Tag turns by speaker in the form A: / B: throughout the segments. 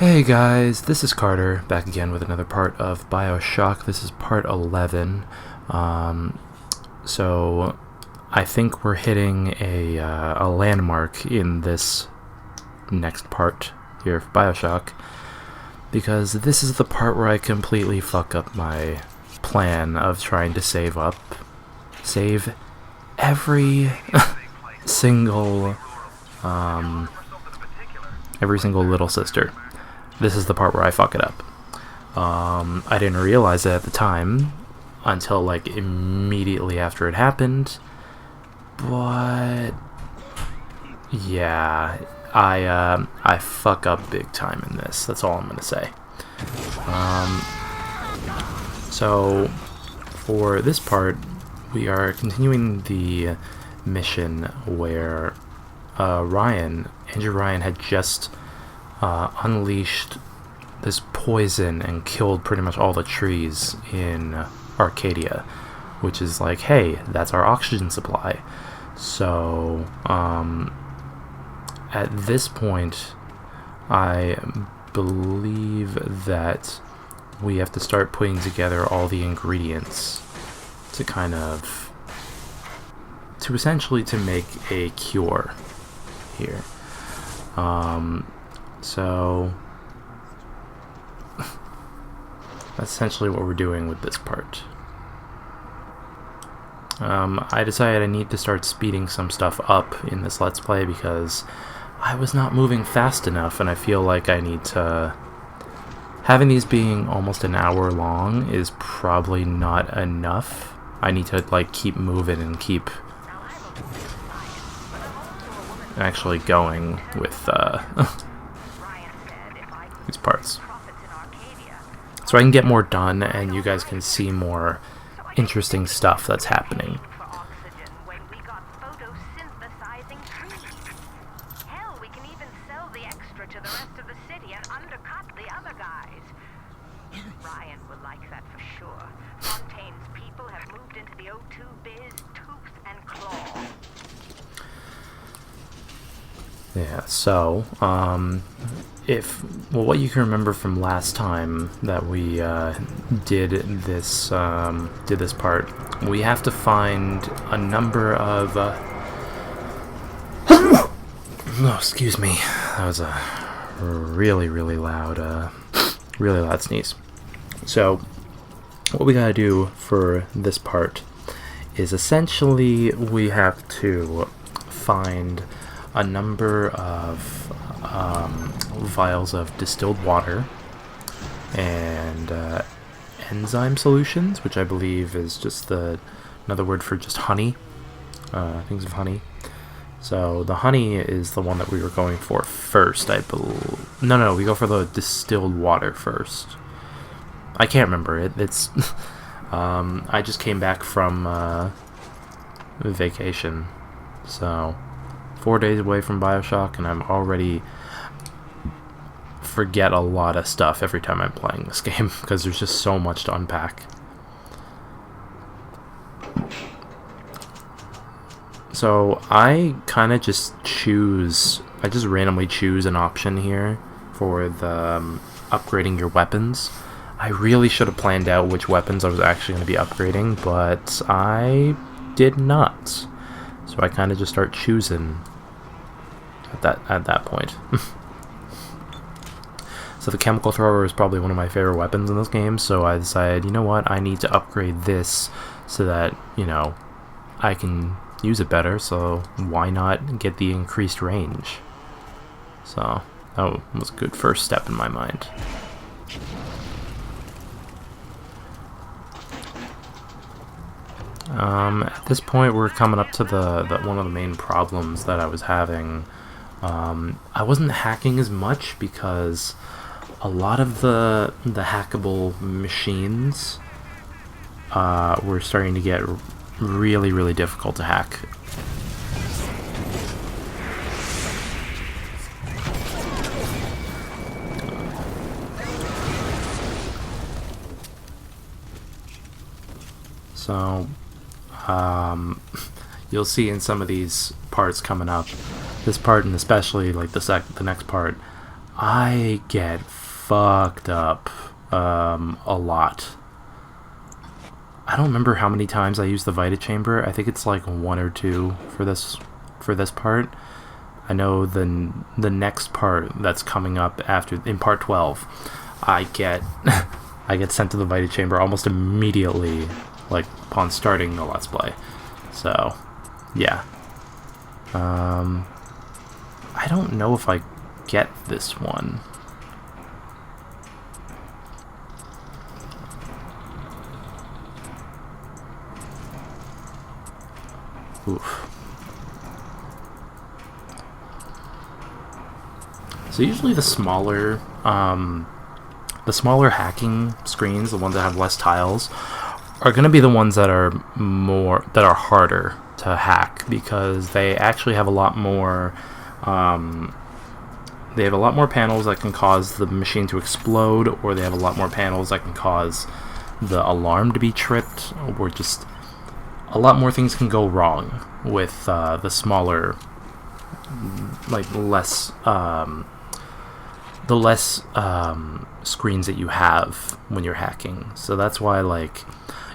A: Hey guys, this is Carter, back again with another part of Bioshock. This is part 11. So I think we're hitting a landmark in this next part here of Bioshock, because this is the part where I completely fuck up my plan of trying to save every single little sister. This is the part where I fuck it up. I didn't realize it at the time until like immediately after it happened, but yeah, I fuck up big time in this. That's all I'm gonna say. So for this part, we are continuing the mission where Andrew Ryan had just unleashed this poison and killed pretty much all the trees in Arcadia, which is like, hey, that's our oxygen supply. So at this point, I believe that we have to start putting together all the ingredients to essentially to make a cure here. So that's essentially what we're doing with this part. I decided I need to start speeding some stuff up in this Let's Play because I was not moving fast enough, and I feel like I need to... Having these being almost an hour long is probably not enough. I need to like keep moving and keep actually going with these parts, so I can get more done and you guys can see more interesting stuff that's happening. Yeah, so, what you can remember from last time that we did this part, we have to find a number of oh, excuse me, that was a really loud sneeze. So what we gotta do for this part is essentially we have to find a number of vials of distilled water and enzyme solutions, which I believe is just another word for just honey, things of honey. So the honey is the one that we were going for first, I believe. No, we go for the distilled water first. I can't remember it. It's I just came back from vacation, so 4 days away from Bioshock, and I'm already forget a lot of stuff every time I'm playing this game because there's just so much to unpack. So I kind of just randomly choose an option here for the upgrading your weapons. I really should have planned out which weapons I was actually going to be upgrading, but I did not. So I kind of just start choosing at that point. So the chemical thrower is probably one of my favorite weapons in this game, so I decided, you know what, I need to upgrade this so that, you know, I can use it better, so why not get the increased range? So that was a good first step in my mind. At this point we're coming up to the one of the main problems that I was having. I wasn't hacking as much because a lot of the hackable machines were starting to get really difficult to hack. So you'll see in some of these parts coming up, this part and especially like the next part, I get fucked up a lot. I don't remember how many times I used the Vita Chamber. I think it's like 1 or 2 for this part. I know the next part that's coming up after, in part 12, I get I get sent to the Vita Chamber almost immediately, like upon starting the Let's Play. So, yeah. I don't know if I get this one. Oof. So usually the smaller hacking screens, the ones that have less tiles, are going to be the ones that are harder to hack, because they actually have a lot more panels that can cause the machine to explode, or they have a lot more panels that can cause the alarm to be tripped, or just a lot more things can go wrong with the smaller, like less screens that you have when you're hacking. So that's why, like,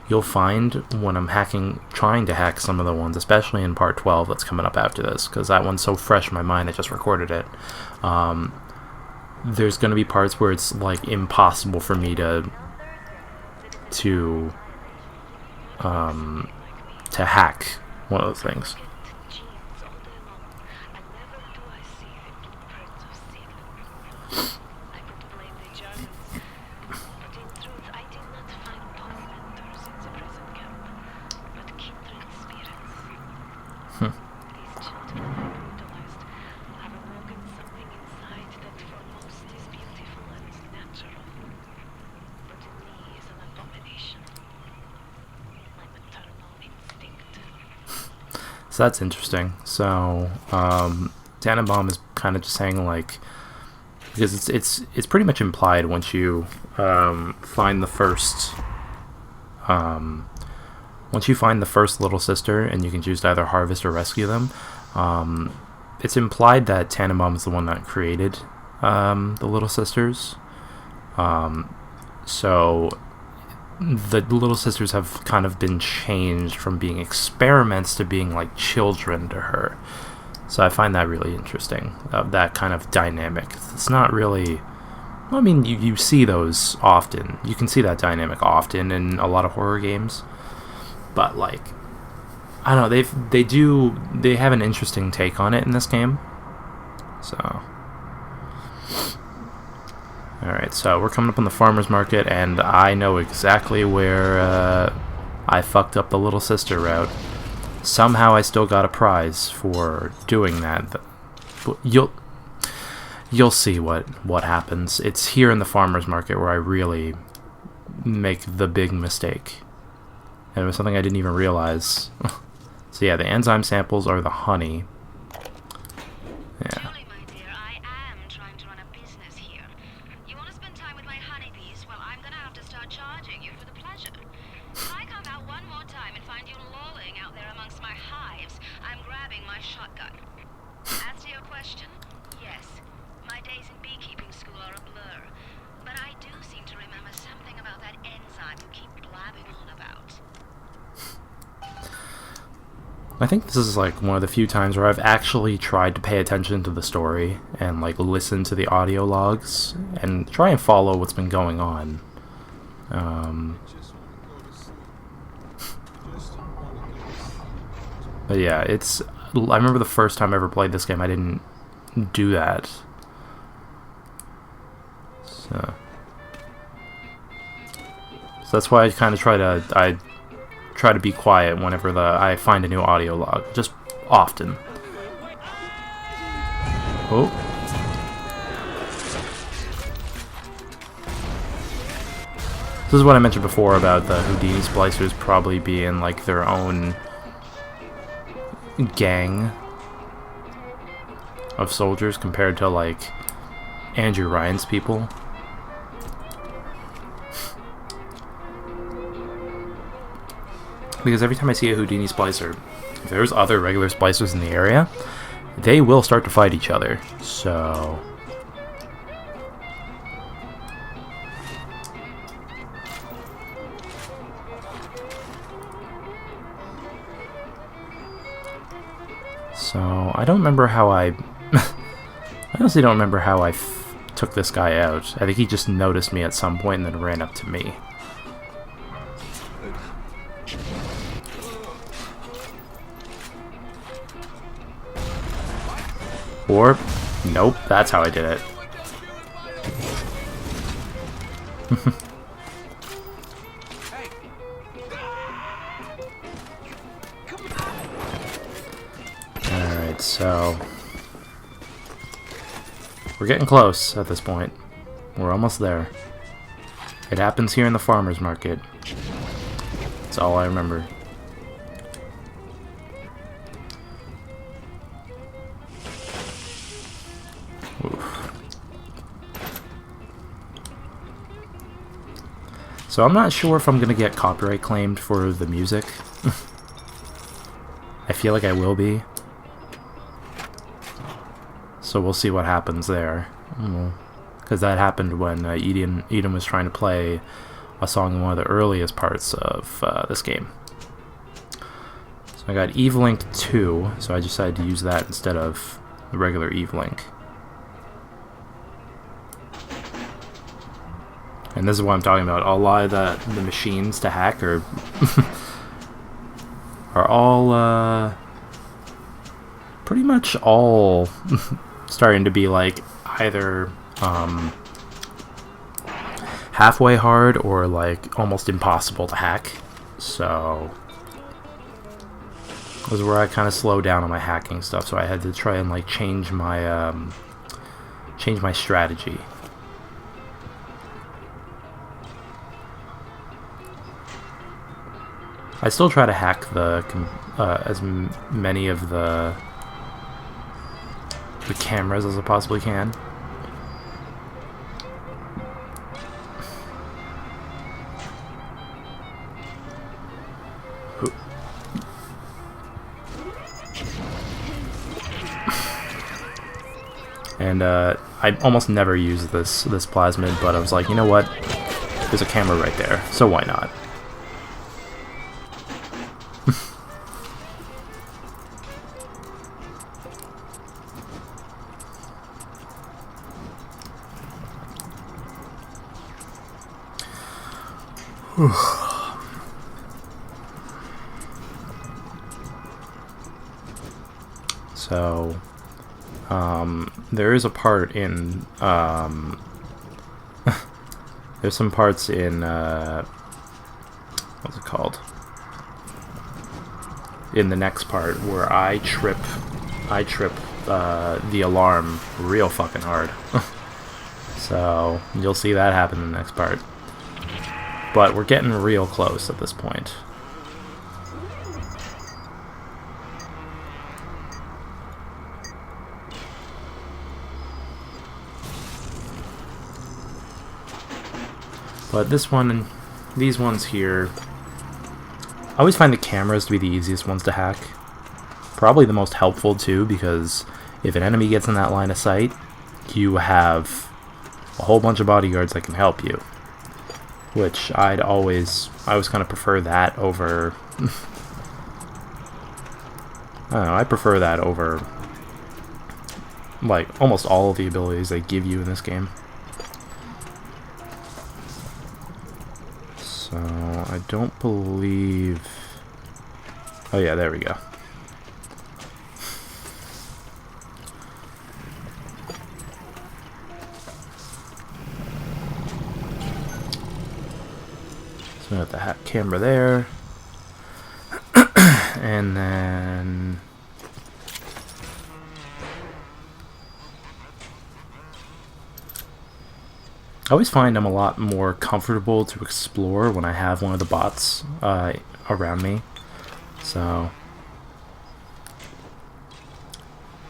A: you'll find when I'm trying to hack some of the ones, especially in part 12 that's coming up after this, because that one's so fresh in my mind, I just recorded it. There's going to be parts where it's like impossible for me to hack one of those things. So that's interesting. So Tannenbaum is kind of just saying, like, because it's pretty much implied once you find the first little sister, and you can choose to either harvest or rescue them. It's implied that Tannenbaum is the one that created the little sisters. So the little sisters have kind of been changed from being experiments to being like children to her. So I find that really interesting, that kind of dynamic. It's not really, I mean, you see those often. You can see that dynamic often in a lot of horror games. But, like, I don't know, they have an interesting take on it in this game. So, alright, so we're coming up on the farmer's market, and I know exactly where I fucked up the little sister route. Somehow I still got a prize for doing that. You'll see what happens. It's here in the farmer's market where I really make the big mistake. And it was something I didn't even realize. So yeah, the enzyme samples are the honey. Yeah.
B: Julie, my dear, I am trying to run a business here. You want to spend time with my honeybees? Well, I'm gonna have to start charging you for the pleasure. If I come out one more time and find you lolling out there amongst my hives, I'm grabbing my shotgun. As to your question, yes, my days in beekeeping school are a blur. But I do seem to remember something about that enzyme you keep blabbing on about.
A: I think this is like one of the few times where I've actually tried to pay attention to the story and like listen to the audio logs and try and follow what's been going on. But yeah, I remember the first time I ever played this game, I didn't do that. So that's why I kind of try to be quiet whenever I find a new audio log, just often. Oh. This is what I mentioned before about the Houdini splicers probably being like their own gang of soldiers compared to like Andrew Ryan's people. Because every time I see a Houdini splicer, if there's other regular splicers in the area, they will start to fight each other. So, So, I don't remember how I honestly don't remember how I took this guy out. I think he just noticed me at some point and then ran up to me. Or, nope, that's how I did it. Alright, so we're getting close at this point. We're almost there. It happens here in the farmer's market. That's all I remember. Oof. So I'm not sure if I'm gonna get copyright claimed for the music. I feel like I will be. So we'll see what happens there. Because that happened when Eden was trying to play a song in one of the earliest parts of this game. So I got Evelink 2, so I decided to use that instead of the regular Evelink. And this is what I'm talking about. A lot of the machines to hack are are all pretty much all starting to be like either halfway hard or like almost impossible to hack. So this is where I kind of slowed down on my hacking stuff. So I had to try and like change my strategy. I still try to hack the as many of the cameras as I possibly can. And I almost never use this plasmid, but I was like, you know what? There's a camera right there, so why not? So, there is a part in, there's some parts in, what's it called? In the next part where I trip the alarm real fucking hard. So, you'll see that happen in the next part. But we're getting real close at this point. But this one, these ones here, I always find the cameras to be the easiest ones to hack. Probably the most helpful too, because if an enemy gets in that line of sight, you have a whole bunch of bodyguards that can help you. Which I always kind of prefer that over, I don't know, I prefer that over, like, almost all of the abilities they give you in this game. So, I don't believe, oh yeah, there we go. So we got the camera there, and then I always find I'm a lot more comfortable to explore when I have one of the bots around me. So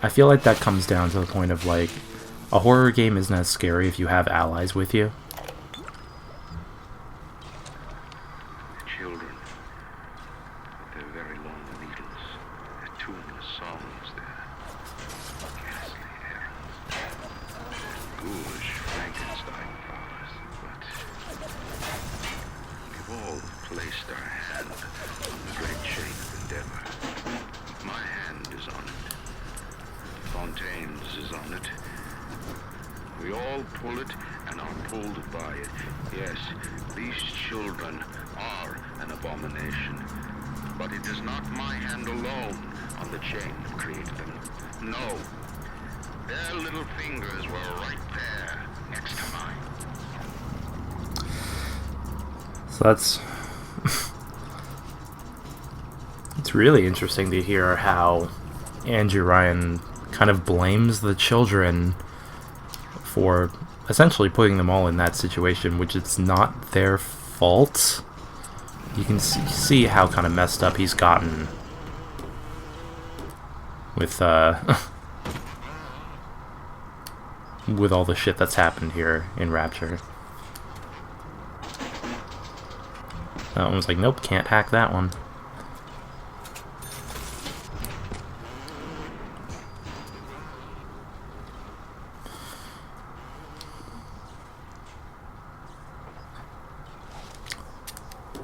A: I feel like that comes down to the point of like a horror game isn't as scary if you have allies with you.
C: Placed our hand on the great chain of endeavor. My hand is on it. and are pulled by it. Yes, these children are an abomination. But it is not my hand alone on the chain that created them. No. Their little fingers were right there, next to mine.
A: So that's... It's really interesting to hear how Andrew Ryan kind of blames the children for essentially putting them all in that situation, which it's not their fault. You can see how kind of messed up he's gotten with with all the shit that's happened here in Rapture. That one was like, nope, can't hack that one.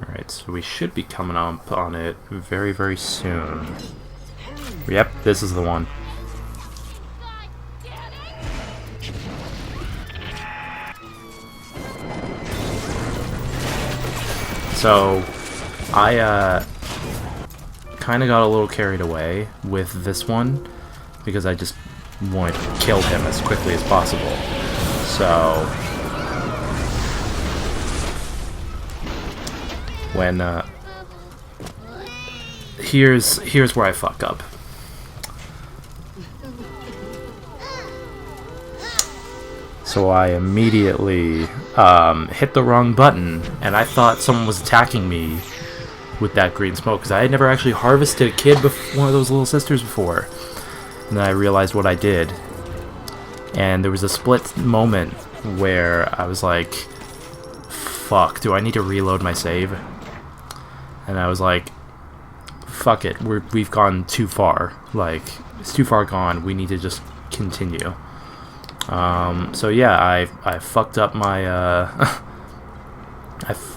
A: Alright, so we should be coming up on it very, very soon. Yep, this is the one. So, I kind of got a little carried away with this one because I just wanted to kill him as quickly as possible. So, when here's where I fuck up. So I immediately hit the wrong button, and I thought someone was attacking me with that green smoke, because I had never actually harvested a kid, one of those little sisters before. And then I realized what I did, and there was a split moment where I was like, fuck, do I need to reload my save? And I was like, fuck it, we've gone too far. Like, it's too far gone, we need to just continue. So yeah, I fucked up my,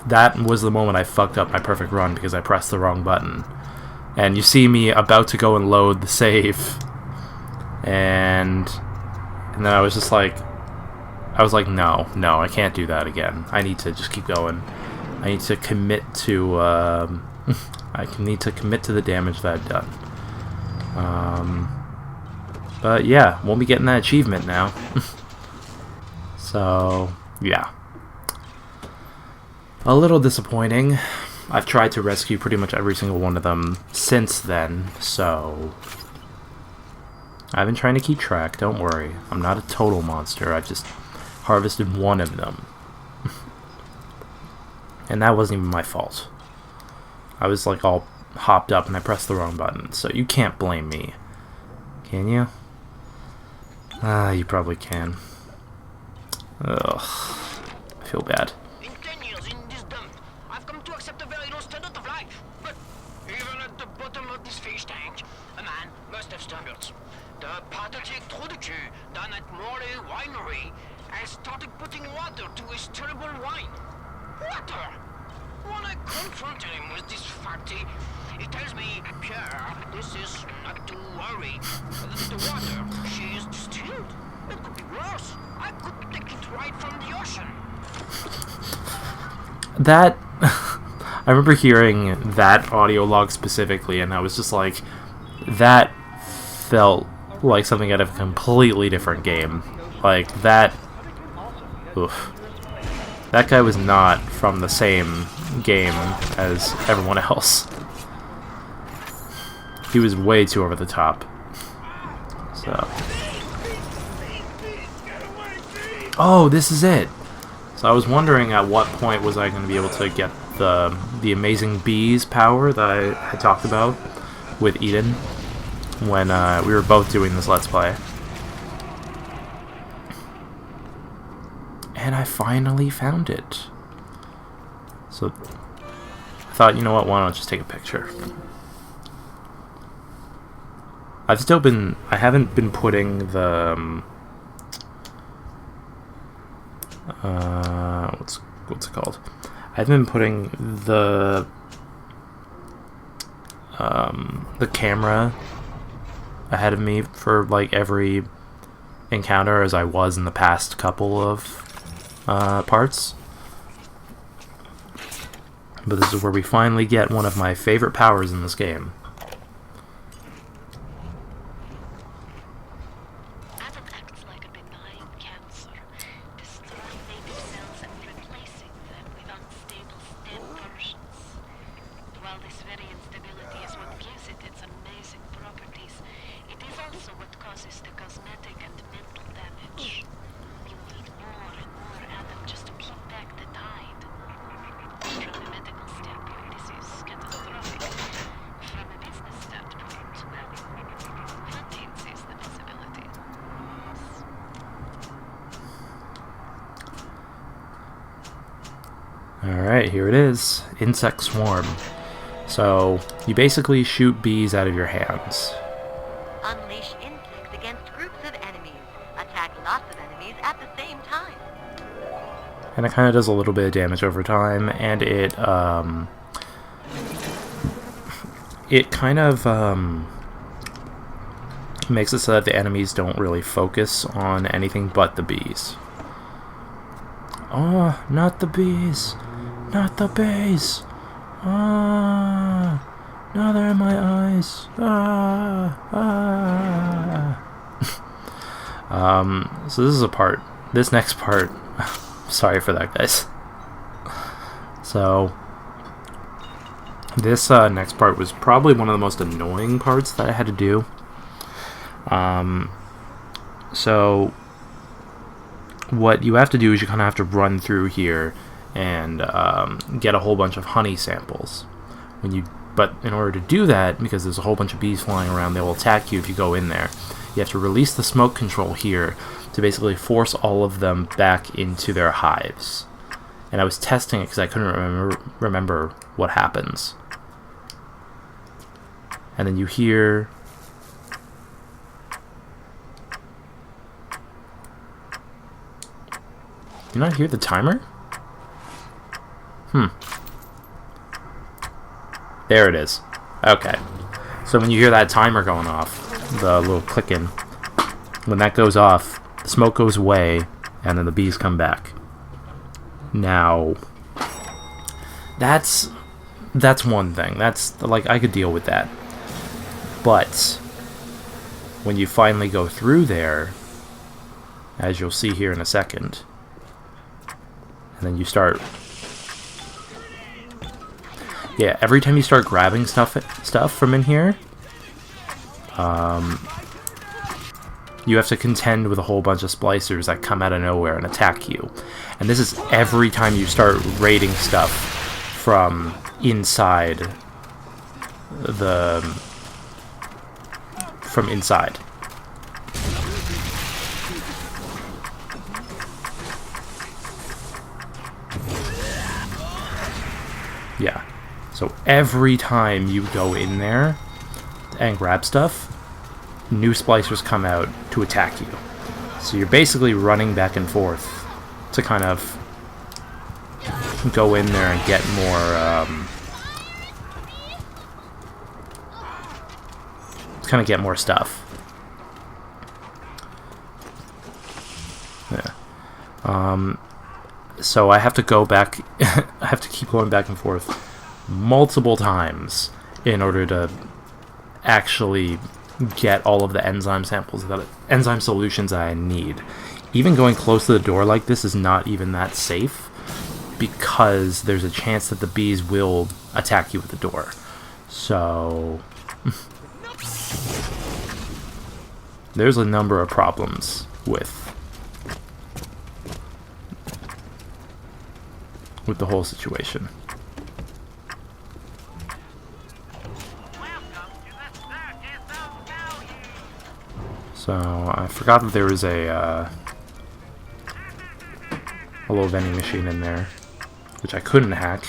A: that was the moment I fucked up my perfect run because I pressed the wrong button. And you see me about to go and load the save, and then I was just like, no, I can't do that again. I need to just keep going. I need to commit to, I need to commit to the damage that I've done. But yeah, won't be getting that achievement now. So, yeah. A little disappointing. I've tried to rescue pretty much every single one of them since then, so I've been trying to keep track, don't worry. I'm not a total monster, I've just harvested one of them. And that wasn't even my fault. I was like all hopped up and I pressed the wrong button, so you can't blame me. Can you? You probably can. Ugh. I feel bad.
D: In 10 years in this dump, I've come to accept a very low standard of life. But even at the bottom of this fish tank, a man must have standards. The pathetic Trudeau down at Morley Winery has started putting water to his terrible wine. Water! When I confronted him with this fact, he tells me, Pierre, this is not to worry. The water, she is distilled. It could be worse. I could take it right from the ocean.
A: That... I remember hearing that audio log specifically, and I was just like, that felt like something out of a completely different game. Like, that... Oof. That guy was not from the same game as everyone else. He was way too over the top. So... Oh, this is it! So I was wondering at what point was I going to be able to get the amazing bees power that I talked about with Eden when we were both doing this Let's Play. And I finally found it. So I thought, you know what, why don't I just take a picture? I haven't been putting the, what's it called? I haven't been putting the camera ahead of me for like every encounter as I was in the past couple of parts. But this is where we finally get one of my favorite powers in this game.
B: Atom acts like a benign cancer, destroying native cells and replacing them with unstable stem versions. While this very instability is what gives it its amazing properties, it is also what causes the cosmetic and mental damage. You need more and more atom just to keep back the tide. From a medical standpoint, this is catastrophic. From a business standpoint, well, funding is the possibility.
A: Alright, here it is. Insect Swarm. So, you basically shoot bees out of your hands.
E: Unleash insects against groups of enemies. Attack lots of enemies at the same time.
A: And it kind of does a little bit of damage over time, and it kind of makes it so that the enemies don't really focus on anything but the bees. Oh, not the bees! Not the bees! Ah! Now they're in my eyes! Ah! Ah! So this is a part. This next part... Sorry for that, guys. So, this next part was probably one of the most annoying parts that I had to do. So, what you have to do is you kind of have to run through here and get a whole bunch of honey samples. But in order to do that, because there's a whole bunch of bees flying around, they will attack you if you go in there. You have to release the smoke control here to basically force all of them back into their hives. And I was testing it because I couldn't remember what happens. And then you hear... Do you not hear the timer? There it is. Okay. So when you hear that timer going off, the little clicking, when that goes off, the smoke goes away, and then the bees come back. Now, that's one thing. That's, like, I could deal with that. But when you finally go through there, as you'll see here in a second, and then you start... Yeah, every time you start grabbing stuff from in here, you have to contend with a whole bunch of splicers that come out of nowhere and attack you. And this is every time you start raiding stuff from inside from inside. Yeah. So every time you go in there and grab stuff, new splicers come out to attack you. So you're basically running back and forth to kind of go in there and get more stuff. Yeah. So I have to go back. I have to keep going back and forth multiple times in order to actually get all of the enzyme solutions that I need. Even going close to the door like this is not even that safe, because there's a chance that the bees will attack you at the door. So there's a number of problems with the whole situation. So I forgot that there was a little vending machine in there, which I couldn't hack.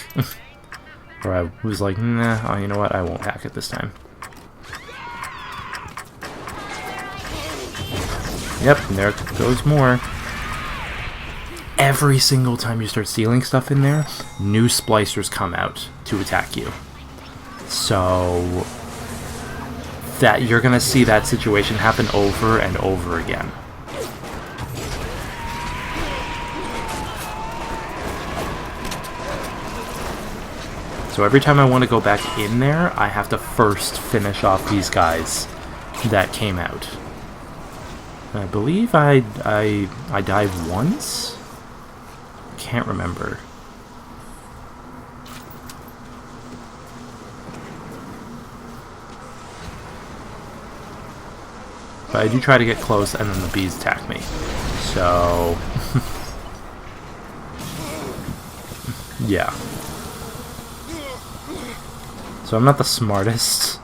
A: Or I was like, nah, oh, you know what, I won't hack it this time. Yep, and there goes more. Every single time you start stealing stuff in there, new splicers come out to attack you. So that you're gonna see that situation happen over and over again. So every time I want to go back in there, I have to first finish off these guys that came out. I believe I died once? Can't remember. But I do try to get close and then the bees attack me. So... yeah. So I'm not the smartest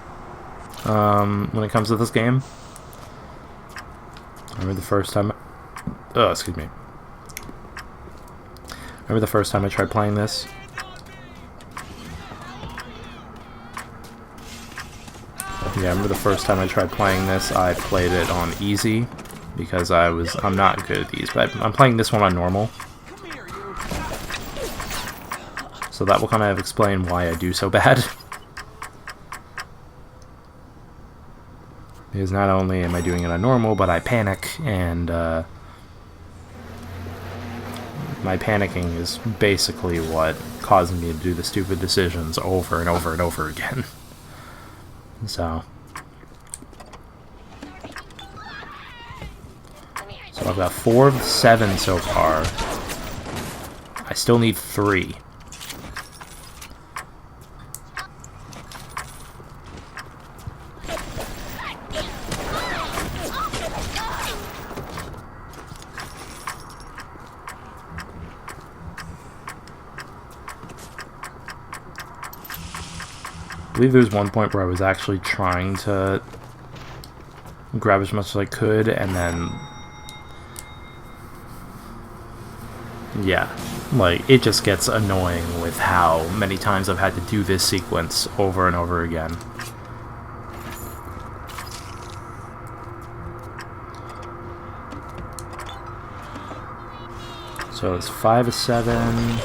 A: when it comes to this game. I remember the first time... oh, excuse me. I remember the first time I tried playing this. Yeah, I remember the first time I tried playing this, I played it on easy. Because I'm not good at these, but I'm playing this one on normal. So that will kind of explain why I do so bad. Because not only am I doing it on normal, but I panic, and my panicking is basically what causes me to do the stupid decisions over and over and over again. So I've got 4 of the 7 so far. I still need 3. I believe there was one point where I was actually trying to grab as much as I could, and then... yeah, like, it just gets annoying with how many times I've had to do this sequence over and over again. So it's 5 of 7.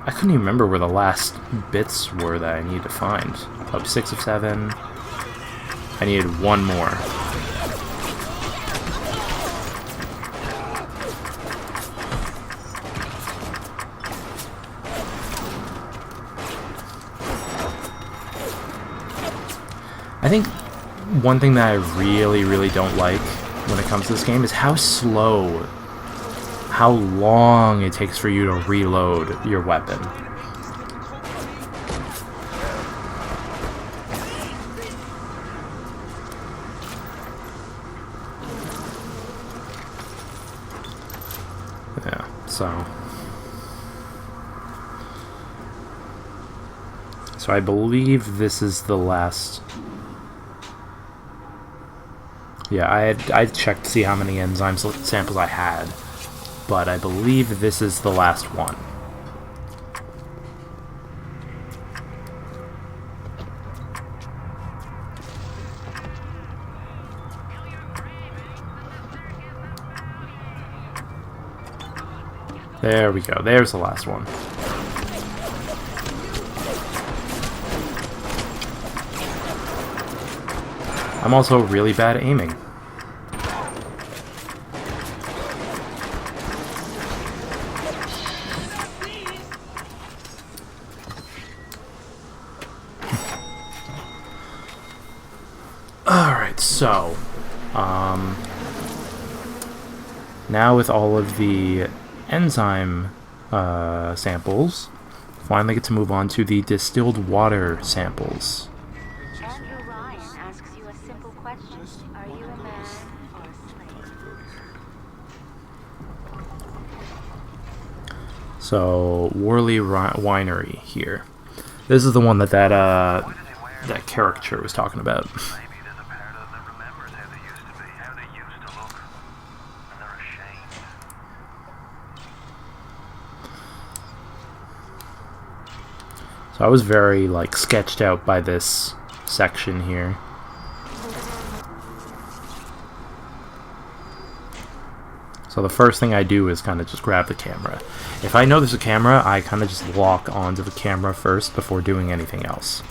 A: I couldn't even remember where the last bits were that I needed to find. Oh, 6 of 7. I needed 1 more. I think one thing that I really don't like when it comes to this game is how slow, how long it takes for you to reload your weapon. Yeah, so I believe this is the last. Yeah, I checked to see how many enzyme samples I had, but I believe this is the last one. There we go. There's the last one. I'm also really bad at aiming. Alright, so now with all of the enzyme samples, finally get to move on to the distilled water samples. So, Worley Winery here. This is the one that caricature was talking about.
F: Maybe there's a part of them that remembers how they used to be, how they used to look, and they're ashamed.
A: So I was very, like, sketched out by this section here. So the first thing I do is kind of just grab the camera. If I know there's a camera, I kind of just lock onto the camera first before doing anything else.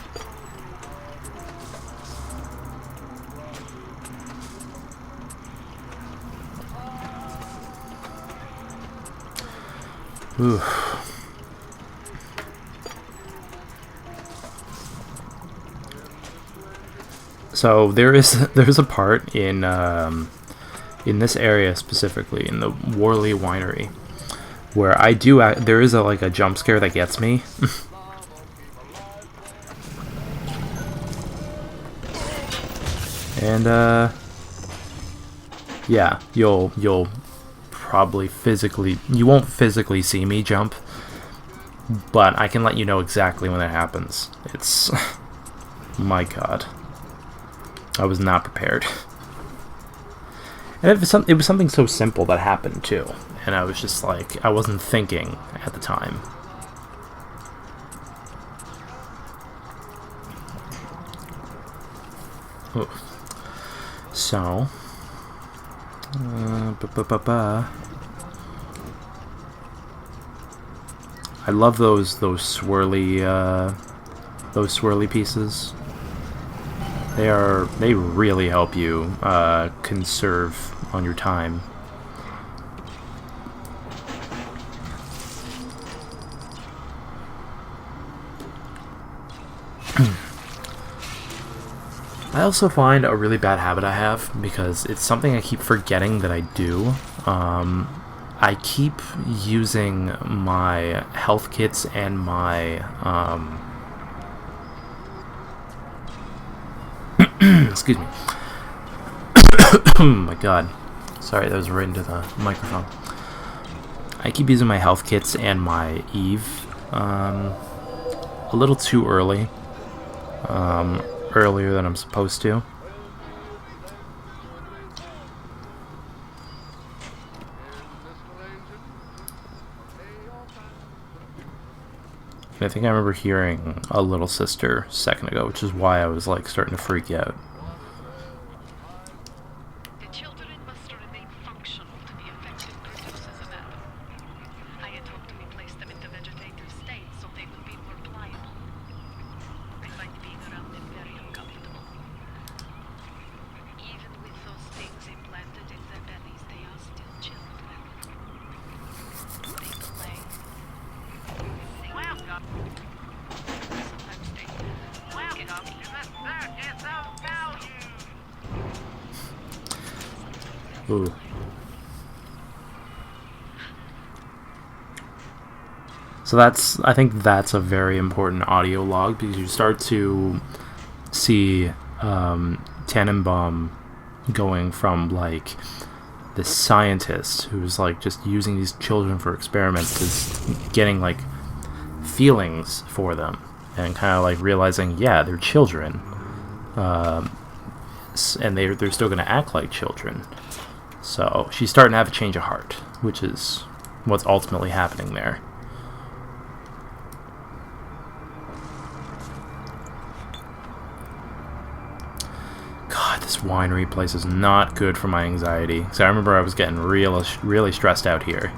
A: Oof. So there's a part in this area specifically, in the Worley Winery, where there is like a jump scare that gets me. And yeah, you'll probably you won't physically see me jump, but I can let you know exactly when that happens. It's my god, I was not prepared. And it was something so simple that happened too, and I was just like, I wasn't thinking at the time. Ooh. So, I love those swirly pieces. They really help you conserve on your time. I also find a really bad habit I have, because it's something I keep forgetting that I do. I keep using my health kits and my excuse me. Oh my god. Sorry, that was right into the microphone. I keep using my health kits and my Eve a little too early. Earlier than I'm supposed to. I think I remember hearing a little sister a second ago, which is why I was like starting to freak out.
B: The children must remain functional to be effective producers of alpha. I had hoped to replace them in the vegetative state so they would be more pliable. I find being around them very uncomfortable. Even with those things implanted in their bellies, they are still children. They play. Sometimes they get
A: Ooh. So I think that's a very important audio log, because you start to see Tannenbaum going from like this scientist who's like just using these children for experiments to getting like feelings for them, and kind of like realizing, yeah, they're children, and they're still going to act like children. So she's starting to have a change of heart, which is what's ultimately happening there. God, this winery place is not good for my anxiety. So I remember I was getting really stressed out here.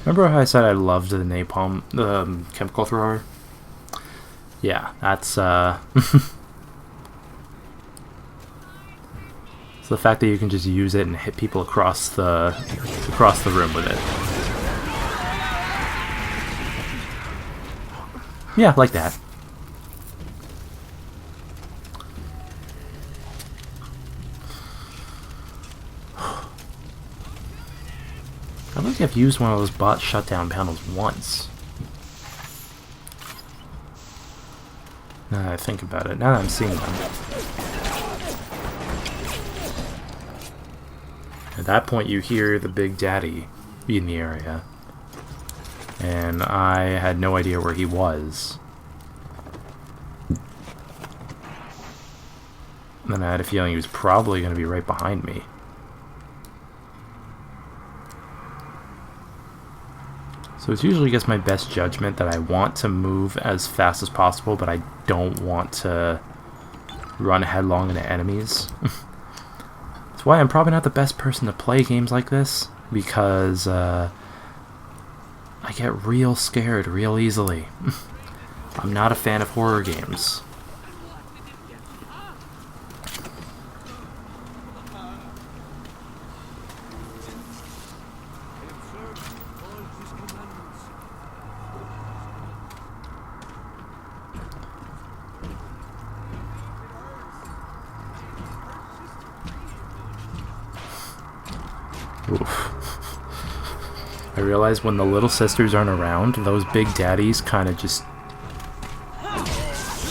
A: Remember how I said I loved the napalm, the chemical thrower? Yeah, that's so the fact that you can just use it and hit people across the room with it. Yeah, like that. I don't think I've used one of those bot shutdown panels once. Now that I think about it, now that I'm seeing them. At that point you hear the Big Daddy in the area. And I had no idea where he was. And I had a feeling he was probably going to be right behind me. So it's usually just my best judgment that I want to move as fast as possible, but I don't want to run headlong into enemies. That's why I'm probably not the best person to play games like this. because I get real scared real easily. I'm not a fan of horror games. Oof. I realize when the little sisters aren't around, those big daddies kind of just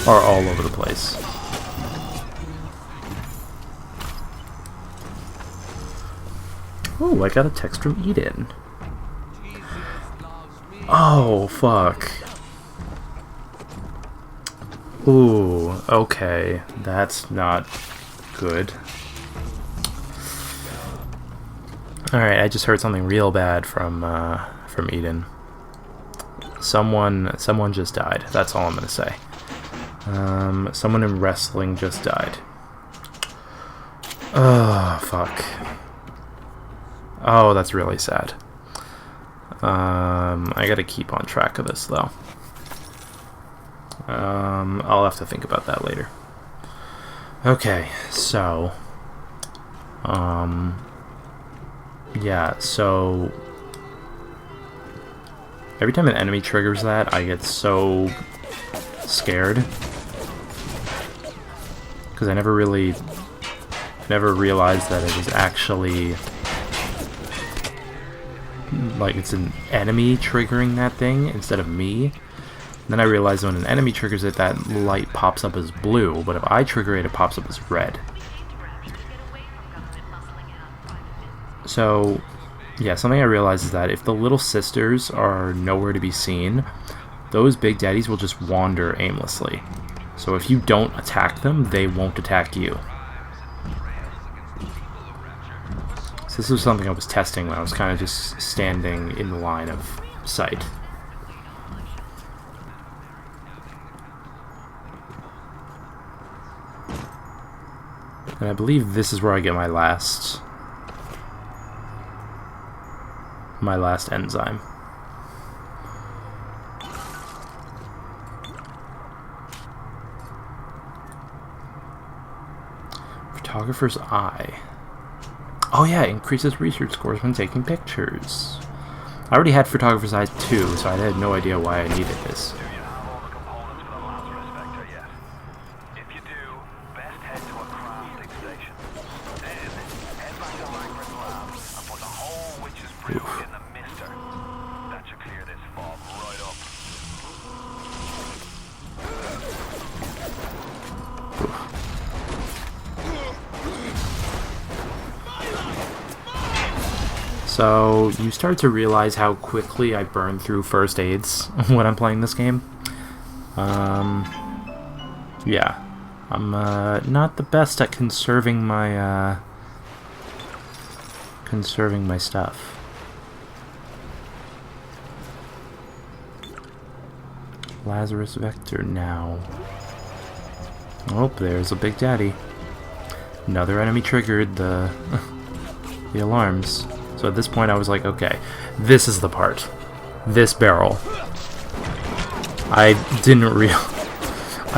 A: are all over the place. Oh, I got a text from Eden. Oh, fuck. Ooh, okay. That's not good. Alright, I just heard something real bad from Eden. Someone just died. That's all I'm gonna say. Someone in wrestling just died. Oh, fuck. Oh, that's really sad. I gotta keep on track of this, though. I'll have to think about that later. Okay, so... yeah, so... every time an enemy triggers that, I get so scared. Because I never realized that it was actually... like, it's an enemy triggering that thing instead of me. And then I realized when an enemy triggers it, that light pops up as blue, but if I trigger it, it pops up as red. So, yeah, something I realized is that if the little sisters are nowhere to be seen, those big daddies will just wander aimlessly. So if you don't attack them, they won't attack you. So this was something I was testing when I was kind of just standing in the line of sight. And I believe this is where I get my last enzyme. Photographer's eye. Oh yeah, it increases research scores when taking pictures. I already had photographer's eye too, so I had no idea why I needed this.
F: Do you have all the components for the Lazarus Vector yet? If you do, best head to a crafting station. Then, head back to Langford's lab and put the whole witch's brew in the mister. That should clear this fog right up.
A: So, you start to realize how quickly I burn through first aids when I'm playing this game. Yeah. I'm not the best at conserving my stuff. Lazarus Vector now. Oh, there's a big daddy. Another enemy triggered the the alarms. So at this point I was like, okay, this is the part. This barrel. I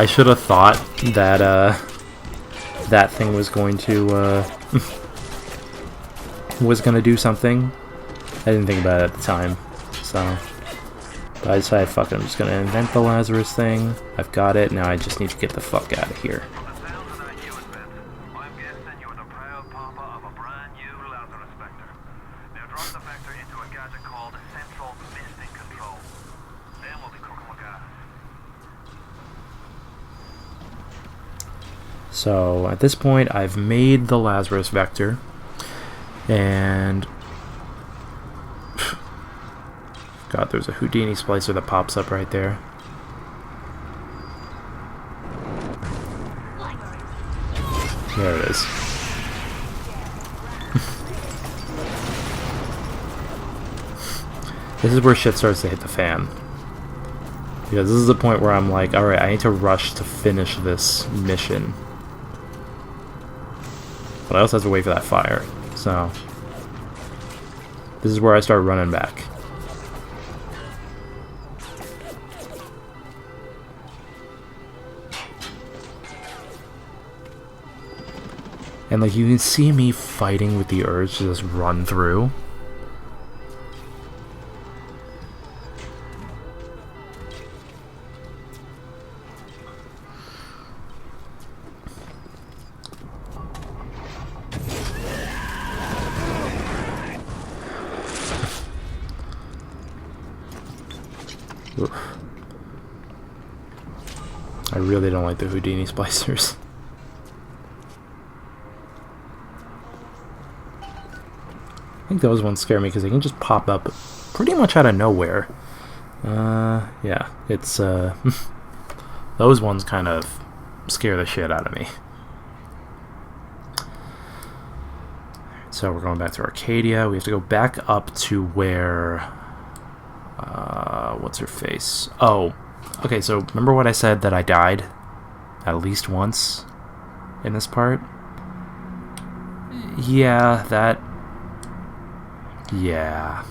A: should have thought that that thing was going to do something. I didn't think about it at the time. So but I decided, fuck it, I'm just gonna invent the Lazarus thing. I've got it, now I just need to get the fuck out of here. So at this point I've made the Lazarus Vector, and God, there's a Houdini splicer that pops up right there. There it is. This is where shit starts to hit the fan. Because this is the point where I'm like, alright, I need to rush to finish this mission. But I also have to wait for that fire, so... This is where I start running back. And like you can see me fighting with the urge to just run through. Oof. I really don't like the Houdini splicers. I think those ones scare me because they can just pop up pretty much out of nowhere. Yeah, it's, those ones kind of scare the shit out of me. So we're going back to Arcadia. We have to go back up to where, what's her face? Oh, okay, so remember what I said that I died at least once in this part? Yeah, that... Yeah.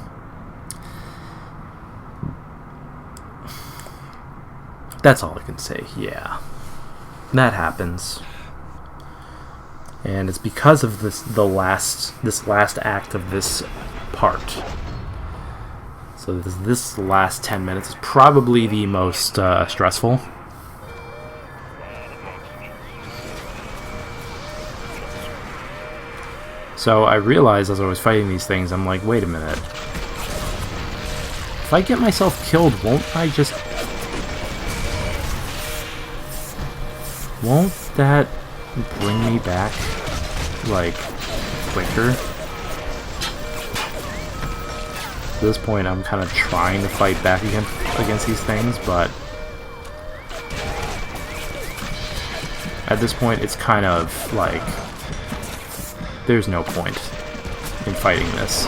A: That's all I can say. Yeah. That happens. And it's because of this last act of this part. So this last 10 minutes is probably the most stressful. So I realized as I was fighting these things, I'm like, wait a minute. If I get myself killed, won't that bring me back, like, quicker? At this point, I'm kind of trying to fight back against these things, but at this point, it's kind of like there's no point in fighting this.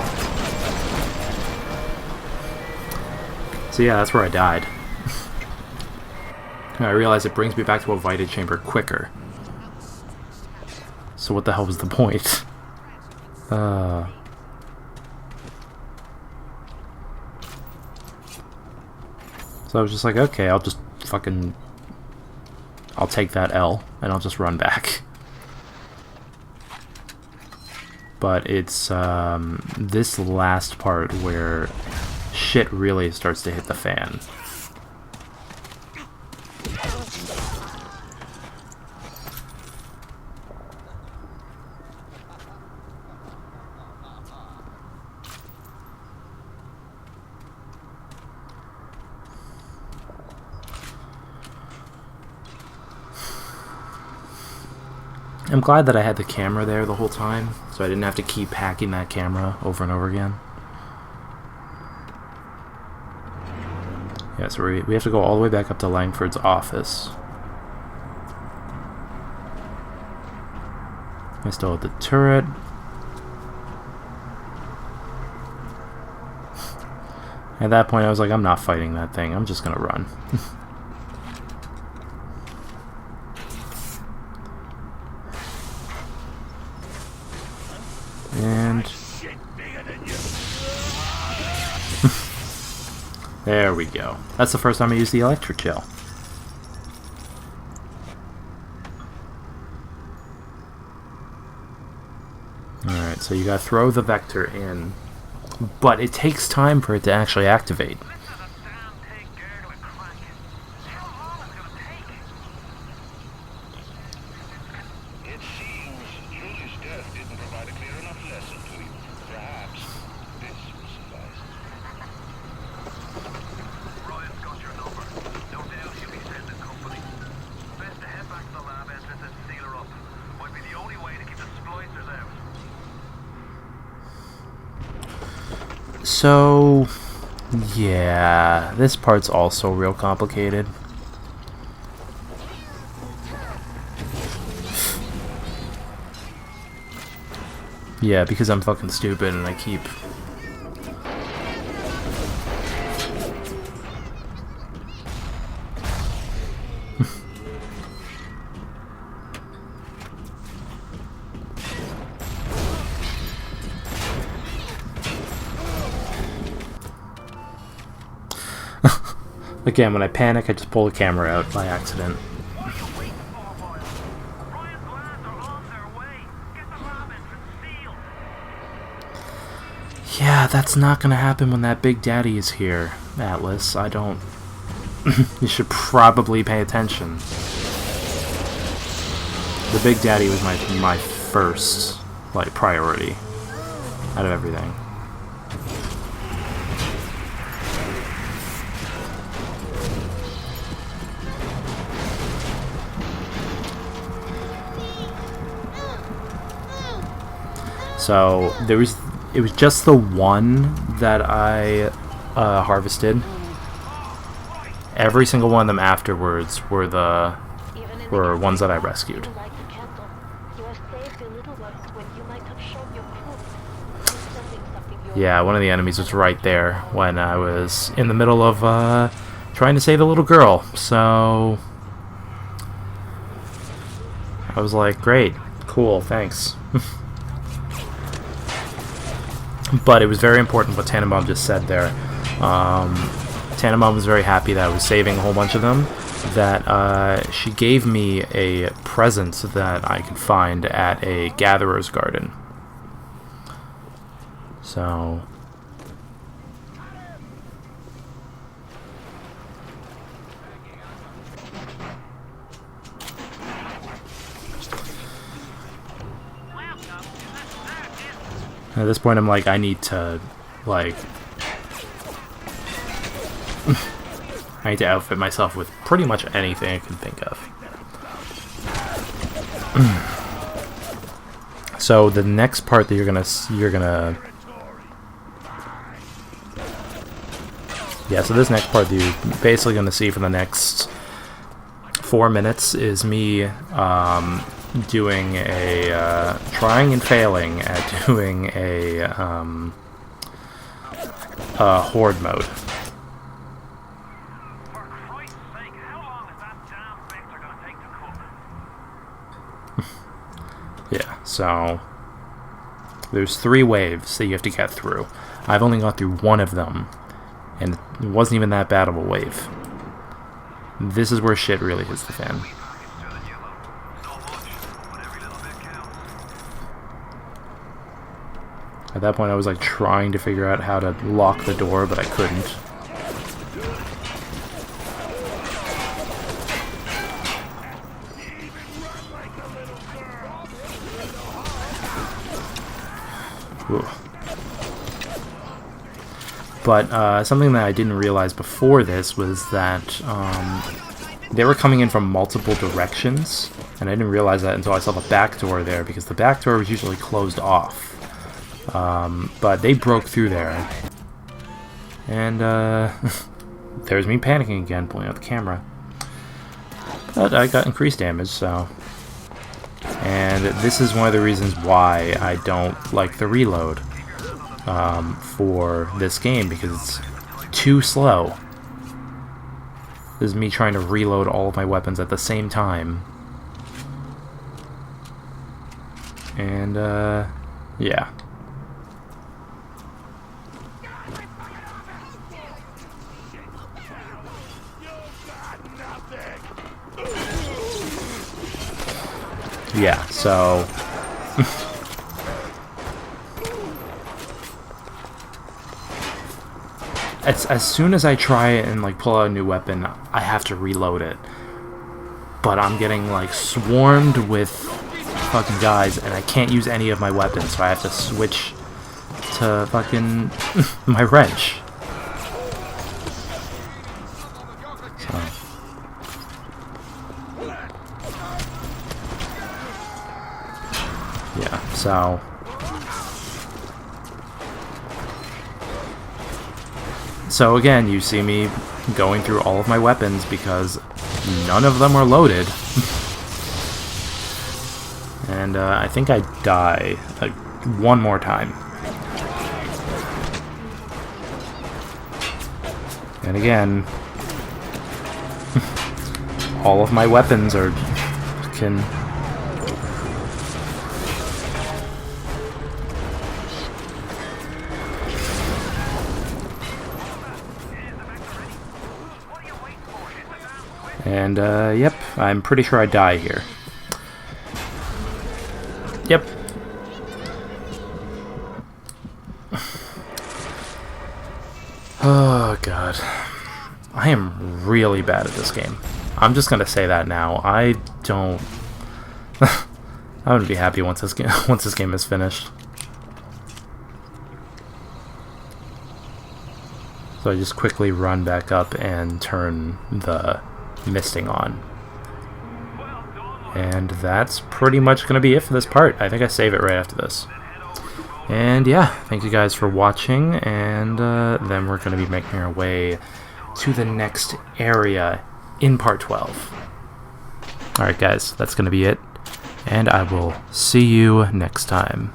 A: So yeah, that's where I died. And I realized it brings me back to a Vita chamber quicker. So what the hell was the point? So I was just like, okay, I'll take that L, and I'll just run back. But it's this last part where shit really starts to hit the fan. I'm glad that I had the camera there the whole time, so I didn't have to keep hacking that camera over and over again. Yeah, so we have to go all the way back up to Langford's office. I still have the turret. At that point I was like, I'm not fighting that thing, I'm just gonna run. And there we go. That's the first time I used the electric gel. Alright, so you gotta throw the vector in, but it takes time for it to actually activate. So, yeah, this part's also real complicated. Yeah, because I'm fucking stupid and I keep... Again, when I panic, I just pull the camera out by accident.
F: What are you waiting for, boys? Brian's lads are on their way. Get the lab entrance sealed.
A: Yeah, that's not gonna happen when that Big Daddy is here, Atlas. I don't... You should probably pay attention. The Big Daddy was my first, like, priority out of everything. So it was just the one that I harvested. Every single one of them afterwards were ones that I rescued. Yeah, one of the enemies was right there when I was in the middle of trying to save a little girl. So I was like, great, cool, thanks. But it was very important what Tannenbaum just said there. Tannenbaum was very happy that I was saving a whole bunch of them, that she gave me a present that I could find at a gatherer's garden. So... At this point, I'm like, I need to, like... I need to outfit myself with pretty much anything I can think of. So the next part that you're gonna... Yeah, so this next part that you're basically gonna see for the next 4 minutes is me, doing a, trying and failing at doing a horde mode.
F: For Christ's sake, how long is that damn vector gonna take to cook?
A: Yeah, so there's 3 waves that you have to get through. I've only got through one of them, and it wasn't even that bad of a wave. This is where shit really hits the fan. At that point I was like trying to figure out how to lock the door, but I couldn't. Ooh. But something that I didn't realize before this was that they were coming in from multiple directions, and I didn't realize that until I saw the back door there, because the back door was usually closed off. But they broke through there, and there's me panicking again, pulling out the camera. But I got increased damage, so... And this is one of the reasons why I don't like the reload for this game, because it's too slow. This is me trying to reload all of my weapons at the same time. And, yeah. Yeah, so... as soon as I try and like pull out a new weapon, I have to reload it. But I'm getting like swarmed with fucking guys, and I can't use any of my weapons, so I have to switch to fucking my wrench. So... Yeah, so... So again, you see me going through all of my weapons because none of them are loaded. And I think I die like one more time. And again, all of my weapons are fucking...
F: What are you
A: And, yep, I'm pretty sure I die here. Yep. Oh, God. I am really bad at this game. I'm just gonna say that now. I don't... I would be happy once this game is finished. So I just quickly run back up and turn the misting on. And that's pretty much going to be it for this part. I think I save it right after this. And yeah, thank you guys for watching, and then we're going to be making our way to the next area in part 12. Alright guys, that's going to be it, and I will see you next time.